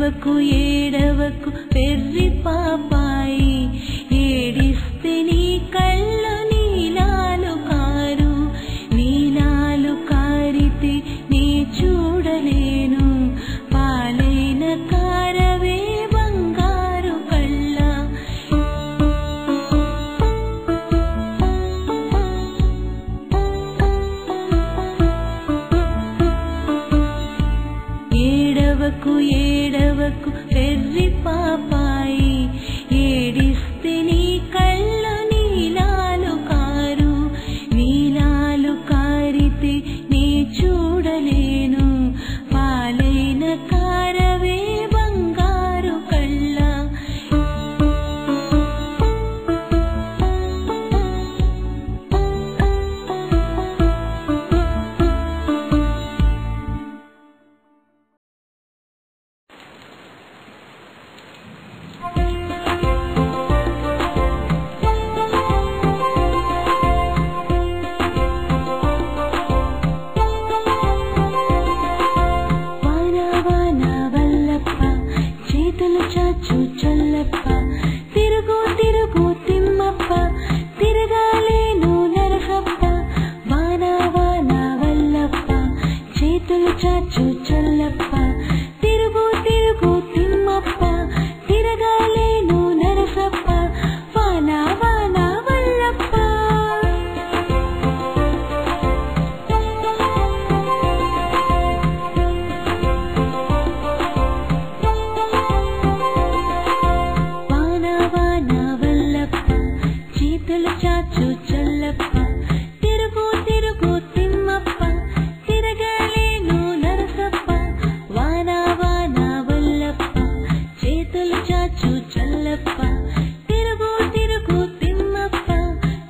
ఏడవకు ఏడవకు వెర్రి పాపాయి, ఏడిస్తే నీ కళ్ళు నీలాలు కారు, నీలాలు కారితే నీ చూడలేను, పాలైన కారవే బంగారు కళ్ళ. ఏడవకు ఏడవకు వెర్రి పాపాయి, ఏడిస్తే నీ కళ్ళు నీలాలు కారు, నీలాలు కారితే నీ చూడలేను, పాలైన కారవే బంగారు కళ్ళ. చేతులు చాచు చల్లప్ప, తిరుగు తిరుగు తిమ్మప్ప, తిరగాలేను నరసప్ప. వాన వాన వల్లప్ప, చేతులు చాచు చల్లప్ప, తిరుగు తిరుగు తిమ్మప్ప, తిరగాలేను నరసప్ప. వాన వాన వల్లప్ప. చేతులు చాచు చల్లప్ప, తిరుగు తిరుగు తిమ్మప్ప, తిరగలేను నరసప్ప. వాన వాన వల్లప్ప, చేతులు చాచు చల్లప్ప, తిరుగు తిరుగు తిమ్మప్ప,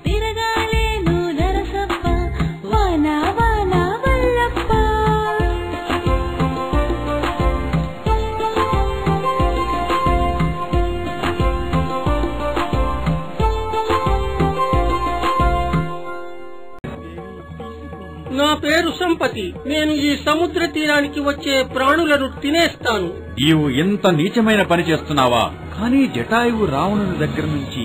తిరగలేను నరసప్ప. వాన వాన వల్లప్ప. నా పేరు సంపతి. నేను ఈ సముద్ర తీరానికి వచ్చే ప్రాణులను తినేస్తాను. నీవు ఇంత నీచమైన పని చేస్తున్నావా? కానీ జటాయువు రావణుని దగ్గర నుంచి